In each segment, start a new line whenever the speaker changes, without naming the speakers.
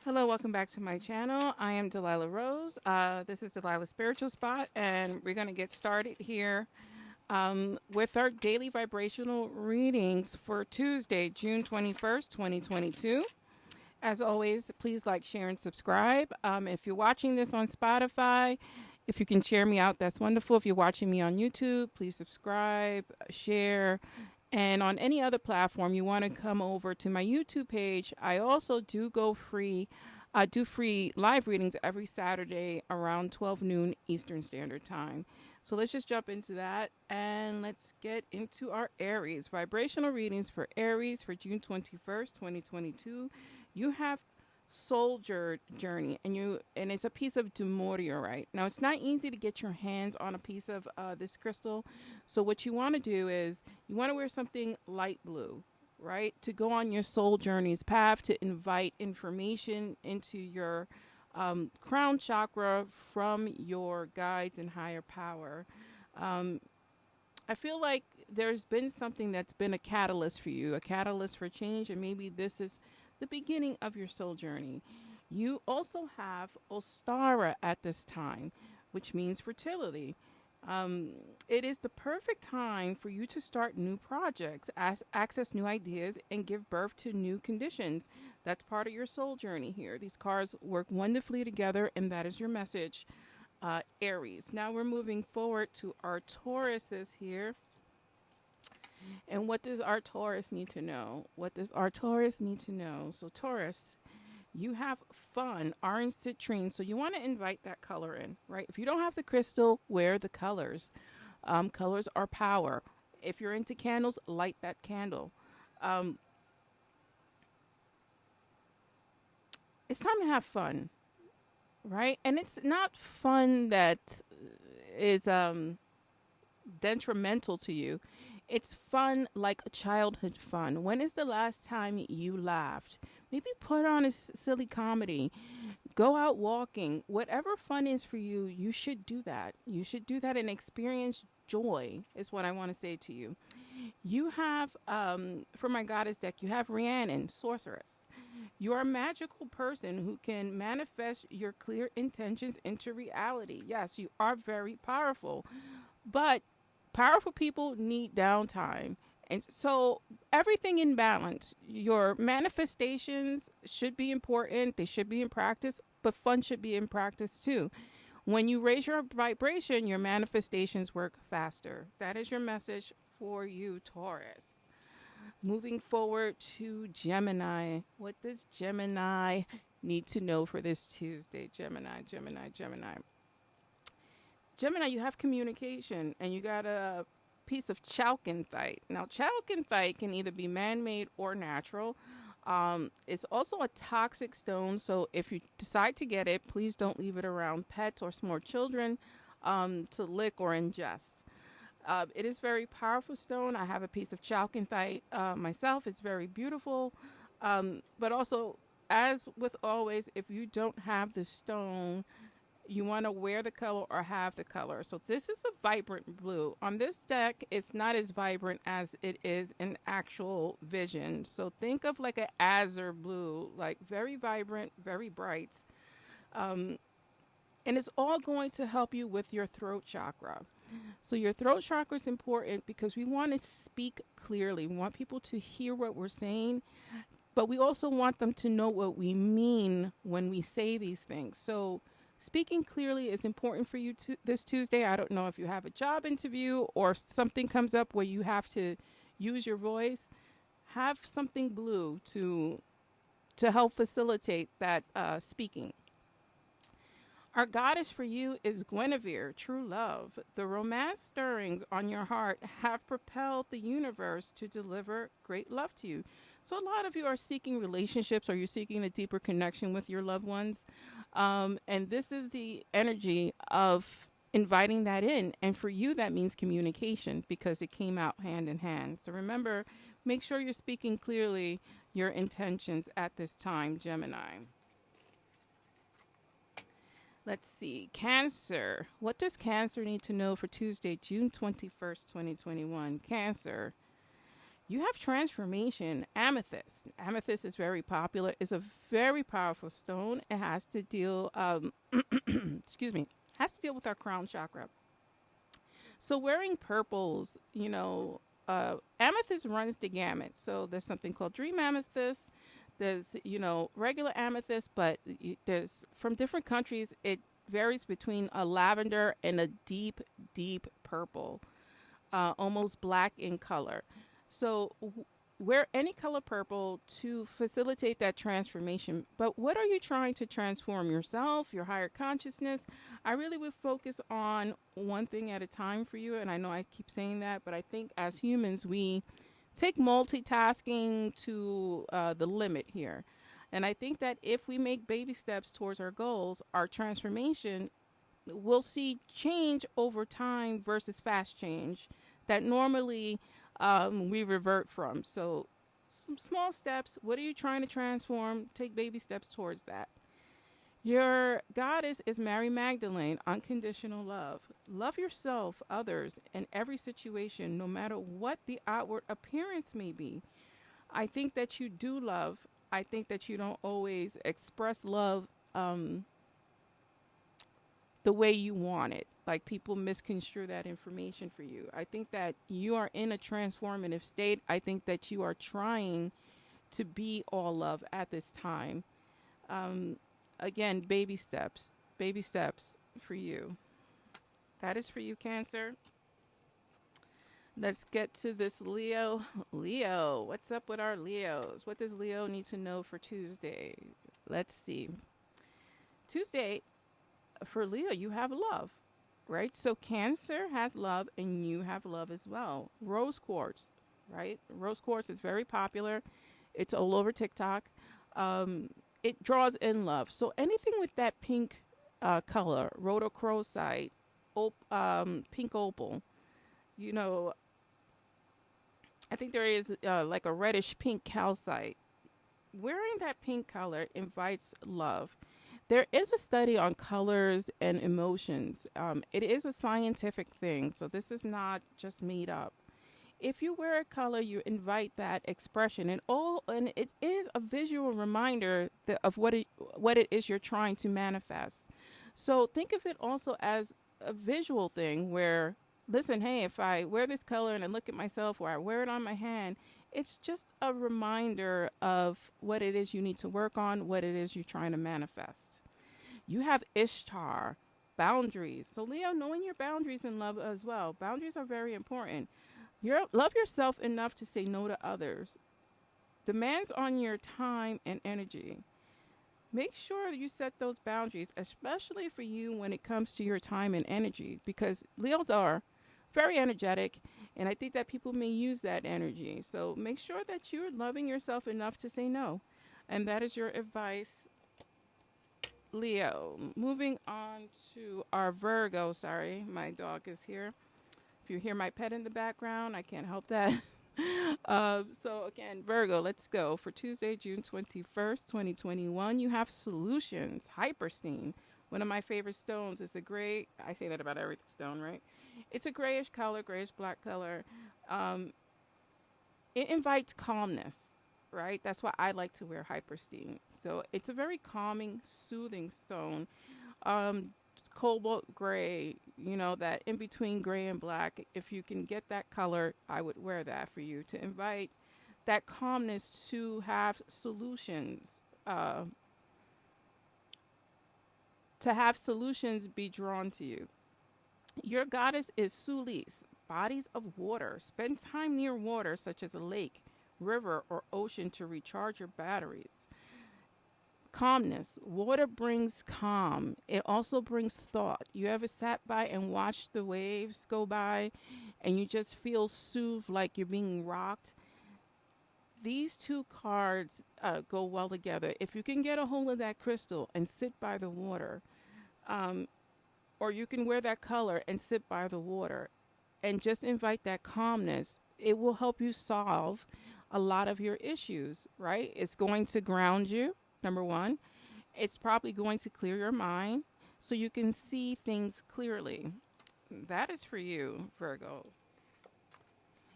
Hello, welcome back to my channel. I am Delilah Rose. This is Delilah's Spiritual Spot, and we're going to get started here with our daily vibrational readings for Tuesday, June 21st, 2022. As always, please like, share, and subscribe. If you're watching this on Spotify, if you can share me out, that's wonderful. If you're watching me on YouTube, please subscribe, share, and on any other platform you want to come over to my YouTube page. I also do go free. I do free live readings every Saturday around 12 noon Eastern Standard Time. So let's just jump into that and let's get into our Aries. Vibrational readings for Aries for June 21st, 2022. You have Soldier Journey, and it's a piece of demorierite. Now, it's not easy to get your hands on a piece of this crystal. So what you want to do is you want to wear something light blue, right, to go on your soul journey's path, to invite information into your crown chakra from your guides and higher power. I feel like there's been something that's been a catalyst for you, a catalyst for change, and maybe this is the beginning of your soul journey. You also have Ostara at this time, which means fertility. It is the perfect time for you to start new projects, access new ideas, and give birth to new conditions. That's part of your soul journey here. These cards work wonderfully together, and that is your message, Aries. Now we're moving forward to our Tauruses here. And what does our Taurus need to know? What does our Taurus need to know? So Taurus, you have fun, orange citrine. So you want to invite that color in, right? If you don't have the crystal, wear the colors. Colors are power. If you're into candles, light that candle. It's time to have fun, right? And it's not fun that is detrimental to you. It's fun like a childhood fun. When is the last time you laughed? Maybe put on a silly comedy. Go out walking. Whatever fun is for you, you should do that. You should do that and experience joy, is what I want to say to you. You have, for my goddess deck, you have Rhiannon, sorceress. You're a magical person who can manifest your clear intentions into reality. Yes, you are very powerful, but powerful people need downtime. And so everything in balance. Your manifestations should be important. They should be in practice, but fun should be in practice too. When you raise your vibration, your manifestations work faster. That is your message for you, Taurus. Moving forward to Gemini. What does Gemini need to know for this Tuesday? Gemini. Gemini, you have communication, and you got a piece of chalcanthite. Now, chalcanthite can either be man-made or natural. It's also a toxic stone, so if you decide to get it, please don't leave it around pets or small children to lick or ingest. It is very powerful stone. I have a piece of chalcanthite myself. It's very beautiful, but also, as with always, if you don't have the stone, you want to wear the color or have the color. So this is a vibrant blue. On this deck, it's not as vibrant as it is in actual vision. So think of like an azure blue, like very vibrant, very bright. And it's all going to help you with your throat chakra. So your throat chakra is important because we want to speak clearly. We want people to hear what we're saying, but we also want them to know what we mean when we say these things. So speaking clearly is important for you this Tuesday. I don't know if you have a job interview or something comes up where you have to use your voice. Have something blue to help facilitate that speaking. Our goddess for you is Guinevere, true love. The romance stirrings on your heart have propelled the universe to deliver great love to you. So a lot of you are seeking relationships, or you're seeking a deeper connection with your loved ones. And this is the energy of inviting that in. And for you, that means communication because it came out hand in hand. So remember, make sure you're speaking clearly your intentions at this time, Gemini. Let's see. Cancer. What does Cancer need to know for Tuesday, June 21st, 2021? Cancer. You have transformation. Amethyst. Amethyst is very popular. It's a very powerful stone. It has to deal, excuse me, has to deal with our crown chakra. So wearing purples, amethyst runs the gamut. So there's something called dream amethyst. There's, regular amethyst, but there's from different countries. It varies between a lavender and a deep, deep purple, almost black in color. So wear any color purple to facilitate that transformation. But what are you trying to transform? Yourself, your higher consciousness? I really would focus on one thing at a time for you. And I know I keep saying that, but I think as humans, we take multitasking to the limit here. And I think that if we make baby steps towards our goals, our transformation, we'll see change over time versus fast change that normally we revert from. So some small steps. What are you trying to transform? Take baby steps towards that. Your goddess is Mary Magdalene, unconditional love. Love yourself, others, and every situation, no matter what the outward appearance may be. I think that you do love. I think that you don't always express love the way you want it. Like people misconstrue that information for you. I think that you are in a transformative state. I think that you are trying to be all love at this time. Again, baby steps for you. That is for you, Cancer. Let's get to this Leo. Leo, what's up with our Leos? What does Leo need to know for Tuesday? Let's see. Tuesday, for Leo, you have love, right? So Cancer has love and you have love as well. Rose quartz, right? Rose quartz is very popular. It's all over TikTok. It draws in love. So anything with that pink color, rhodochrosite, pink opal, I think there is like a reddish pink calcite. Wearing that pink color invites love. There is a study on colors and emotions. It is a scientific thing, so this is not just made up. If you wear a color, you invite that expression, and it is a visual reminder of what it is you're trying to manifest. So think of it also as a visual thing where, listen, hey, if I wear this color and I look at myself or I wear it on my hand, it's just a reminder of what it is you need to work on, what it is you're trying to manifest. You have Ishtar, boundaries. So Leo, knowing your boundaries in love as well. Boundaries are very important. Love yourself enough to say no to others. Demands on your time and energy. Make sure that you set those boundaries, especially for you when it comes to your time and energy, because Leos are very energetic, and I think that people may use that energy. So make sure that you're loving yourself enough to say no. And that is your advice, Leo. Moving on to our Virgo. Sorry, my dog is here. If you hear my pet in the background, I can't help that. So again, Virgo, let's go. For Tuesday, June 21st, 2021, you have solutions. Hyperstein, one of my favorite stones. It's a gray. I say that about every stone, right? It's a grayish color, grayish black color. It invites calmness, right? That's why I like to wear Hyperstein. So it's a very calming, soothing stone. Cobalt gray, that in between gray and black. If you can get that color, I would wear that for you to invite that calmness, to have solutions, be drawn to you. Your goddess is Sulis, bodies of water. Spend time near water, such as a lake, river, or ocean, to recharge your batteries. Calmness. Water brings calm. It also brings thought. You ever sat by and watched the waves go by and you just feel soothed, like you're being rocked? These two cards go well together. If you can get a hold of that crystal and sit by the water, or you can wear that color and sit by the water and just invite that calmness, it will help you solve a lot of your issues, right? It's going to ground you. Number one, it's probably going to clear your mind so you can see things clearly. That is for you, Virgo.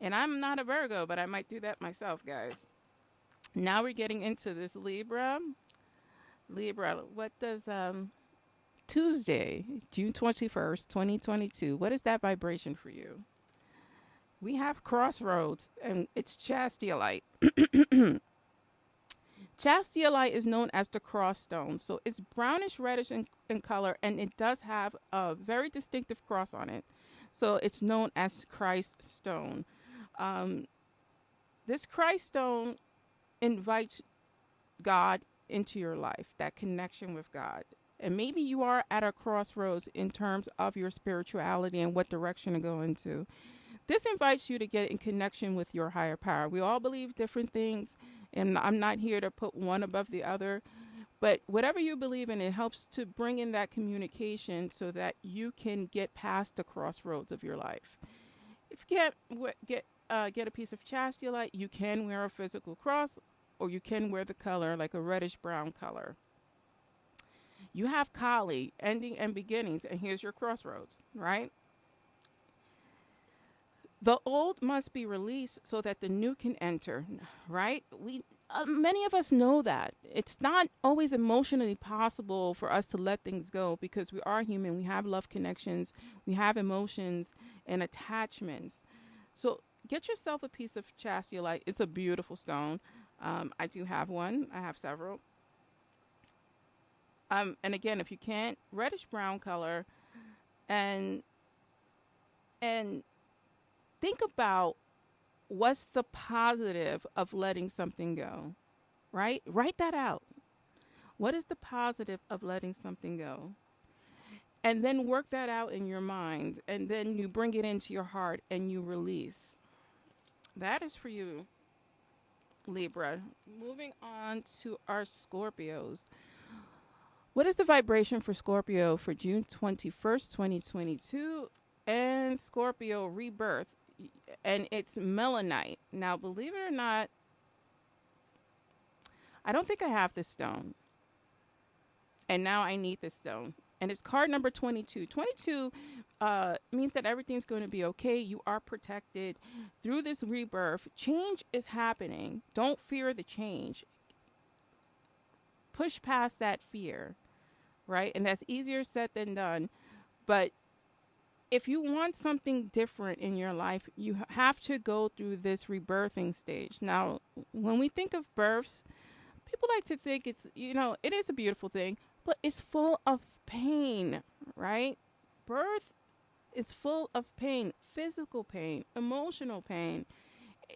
And I'm not a Virgo, but I might do that myself, guys. Now we're getting into this Libra. Libra, what does Tuesday, June 21st, 2022, what is that vibration for you? We have crossroads, and it's chastiolite. Chastiolite is known as the cross stone. So it's brownish reddish in color, and it does have a very distinctive cross on it. So it's known as Christ stone. This Christ stone invites God into your life, that connection with God. And maybe you are at a crossroads in terms of your spirituality and what direction to go into. This invites you to get in connection with your higher power. We all believe different things, and I'm not here to put one above the other. But whatever you believe in, it helps to bring in that communication so that you can get past the crossroads of your life. If you can't get a piece of chastiolite, you can wear a physical cross, or you can wear the color like a reddish brown color. You have Kali, ending and beginnings, and here's your crossroads, right? The old must be released so that the new can enter, right? Many of us know that. It's not always emotionally possible for us to let things go because we are human. We have love connections. We have emotions and attachments. So get yourself a piece of chastiolite. It's a beautiful stone. I do have one. I have several. And again, if you can't, reddish brown color, and think about what's the positive of letting something go, right? Write that out. What is the positive of letting something go? And then work that out in your mind, and then you bring it into your heart and you release. That is for you, Libra. Moving on to our Scorpios. What is the vibration for Scorpio for June 21st, 2022? And Scorpio rebirth. And it's melanite. Now, believe it or not, I don't think I have this stone. And now I need this stone. And it's card number 22. 22 means that everything's going to be okay. You are protected through this rebirth. Change is happening. Don't fear the change. Push past that fear, right? And that's easier said than done. But if you want something different in your life, you have to go through this rebirthing stage. Now, when we think of births, people like to think it's, it is a beautiful thing, but it's full of pain, right? Birth is full of pain, physical pain, emotional pain.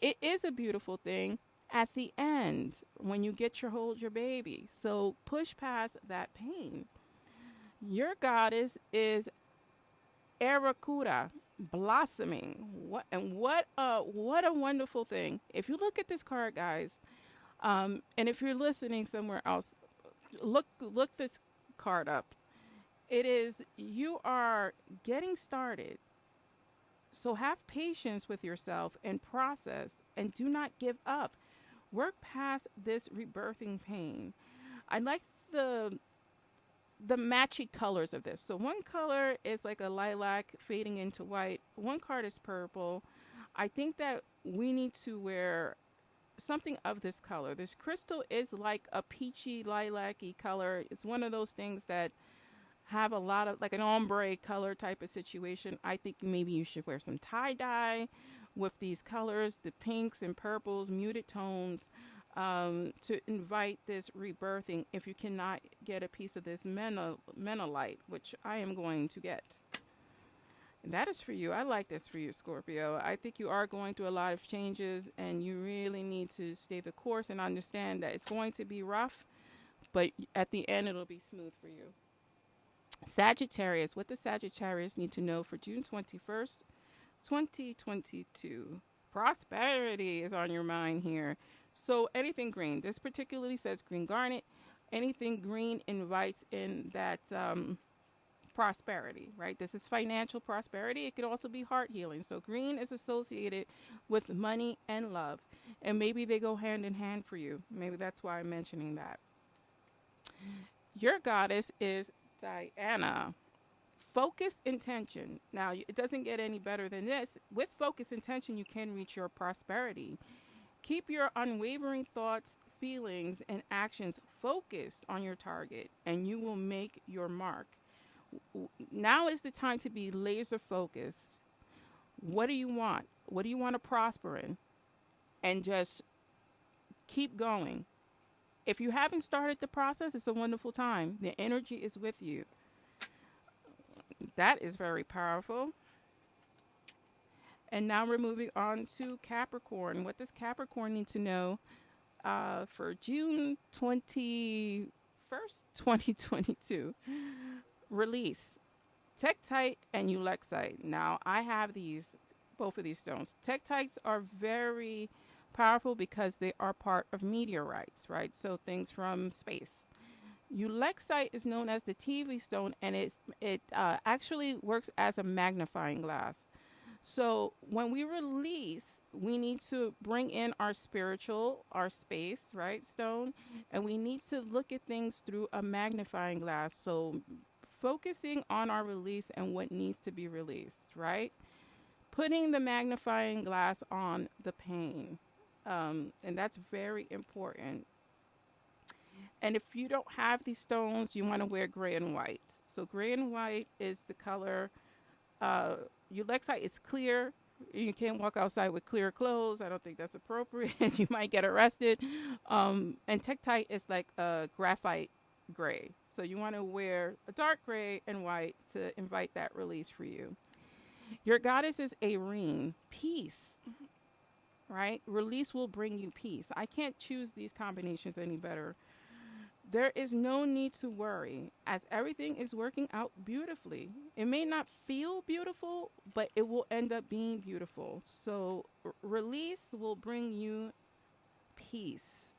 It is a beautiful thing at the end when you get your hold your baby. So push past that pain. Your goddess is Arakura, blossoming. What a wonderful thing. If you look at this card, guys, and if you're listening somewhere else, look this card up. It is, you are getting started. So have patience with yourself and process, and do not give up. Work past this rebirthing pain. I like the matchy colors of this. So one color is like a lilac fading into white. One card is purple. I think that we need to wear something of this color. This crystal is like a peachy lilac-y color. It's one of those things that have a lot of like an ombre color type of situation. I think maybe you should wear some tie-dye with these colors, the pinks and purples, muted tones, to invite this rebirthing if you cannot get a piece of this menolite, which I am going to get. That is for you. I like this for you, Scorpio. I think you are going through a lot of changes, and you really need to stay the course and understand that it's going to be rough, but at the end it'll be smooth for you. Sagittarius. What does Sagittarius need to know for June 21st, 2022? Prosperity is on your mind here. So anything green. This particularly says green garnet. Anything green invites in that prosperity, right? This is financial prosperity. It could also be heart healing. So green is associated with money and love. And maybe they go hand in hand for you. Maybe that's why I'm mentioning that. Your goddess is Diana. Focused intention. Now, it doesn't get any better than this. With focused intention, you can reach your prosperity. Keep your unwavering thoughts, feelings, and actions focused on your target, and you will make your mark. Now is the time to be laser focused. What do you want? What do you want to prosper in? And just keep going. If you haven't started the process, it's a wonderful time. The energy is with you. That is very powerful. And now we're moving on to Capricorn. What does Capricorn need to know for June 21st, 2022? Release. Tektite and Ulexite. Now, I have both of these stones. Tektites are very powerful because they are part of meteorites, right? So things from space. Ulexite is known as the TV stone, and it actually works as a magnifying glass. So when we release, we need to bring in our spiritual, our space, right, stone, and we need to look at things through a magnifying glass. So focusing on our release and what needs to be released, right? Putting the magnifying glass on the pain. And that's very important. And if you don't have these stones, you want to wear gray and white. So gray and white is the color. Ulexite is clear. You can't walk outside with clear clothes. I don't think that's appropriate. You might get arrested. And Tektite is like a graphite gray. So you want to wear a dark gray and white to invite that release for you. Your goddess is Aries, peace, right? Release will bring you peace. I can't choose these combinations any better. There is no need to worry as everything is working out beautifully. It may not feel beautiful, but it will end up being beautiful. So release will bring you peace.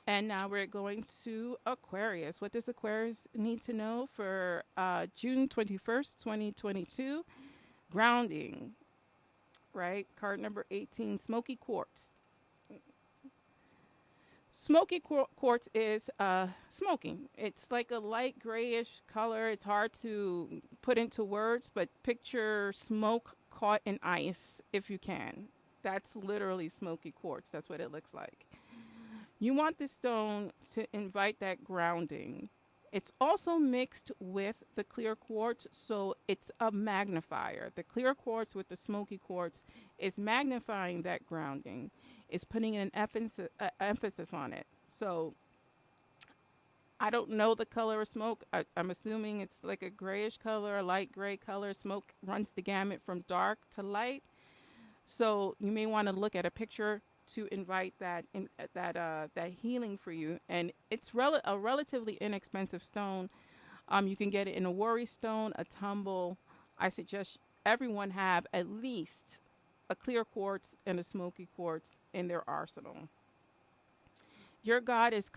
And now we're going to Aquarius. What does Aquarius need to know for June 21st, 2022? Grounding, right? Card number 18, smoky quartz. Smoky quartz is smoking. It's like a light grayish color. It's hard to put into words, but picture smoke caught in ice if you can. That's literally smoky quartz. That's what it looks like. You want the stone to invite that grounding. It's also mixed with the clear quartz, so it's a magnifier. The clear quartz with the smoky quartz is magnifying that grounding. It's putting an emphasis on it. So I don't know the color of smoke. I'm assuming it's like a grayish color, a light gray color. Smoke runs the gamut from dark to light. So you may want to look at a picture to invite that healing for you. And it's a relatively inexpensive stone. You can get it in a worry stone, a tumble. I suggest everyone have at least a clear quartz and a smoky quartz in their arsenal. Your God is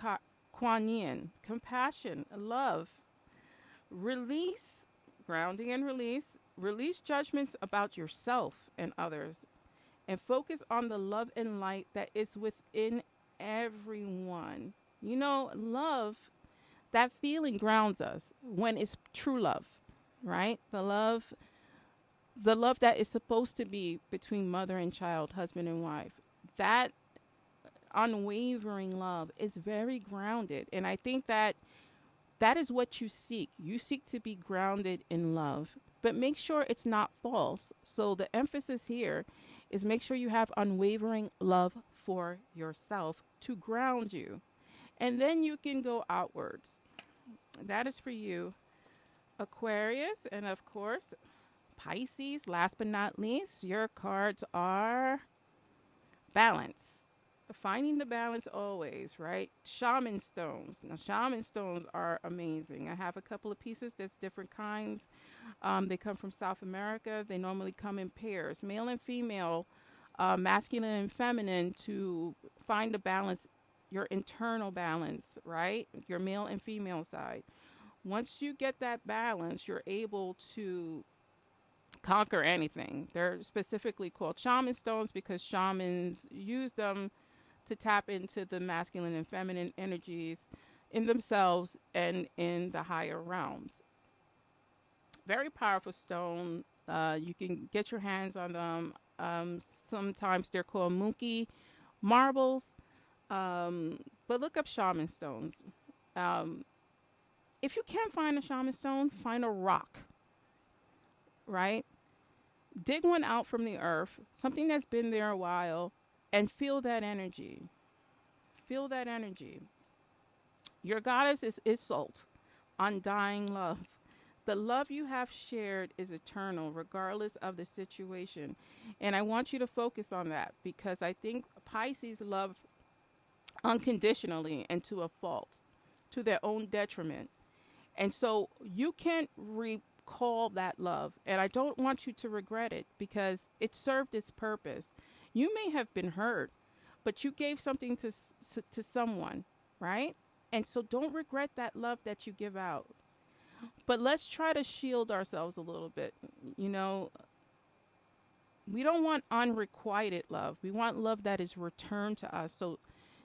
Kuan Yin, compassion, love, release, grounding and release. Release judgments about yourself and others, and focus on the love and light that is within everyone. You know, love, that feeling grounds us when it's true love, right? The love that is supposed to be between mother and child, husband and wife. That unwavering love is very grounded. And I think that is what you seek. You seek to be grounded in love, but make sure it's not false. So the emphasis here is make sure you have unwavering love for yourself to ground you. And then you can go outwards. That is for you, Aquarius. And of course, Pisces, last but not least, your cards are balance. Finding the balance always, right? Shaman stones. Now, shaman stones are amazing. I have a couple of pieces. There's different kinds. They come from South America. They normally come in pairs, male and female, masculine and feminine, to find the balance, your internal balance, right? Your male and female side. Once you get that balance, you're able to conquer anything. They're specifically called shaman stones because shamans use them to tap into the masculine and feminine energies in themselves and in the higher realms. Very powerful stone. You can get your hands on them. Sometimes they're called Mookie marbles. But look up shaman stones. Um, if you can't find a shaman stone, find a rock, right? Dig one out from the earth, something that's been there a while, and feel that energy. Feel that energy. Your goddess is Isolt, undying love. The love you have shared is eternal, regardless of the situation. And I want you to focus on that because I think Pisces love unconditionally and to a fault, to their own detriment. And so you can't recall that love. And I don't want you to regret it because it served its purpose. You may have been hurt, but you gave something to someone, right? And so don't regret that love that you give out. But let's try to shield ourselves a little bit. You know, we don't want unrequited love. We want love that is returned to us. So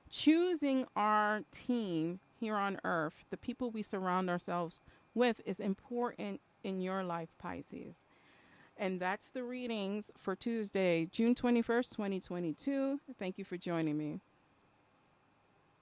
choosing our team here on earth, the people we surround ourselves with, is important in your life, Pisces. And that's the readings for Tuesday, June 21st, 2022. Thank you for joining me.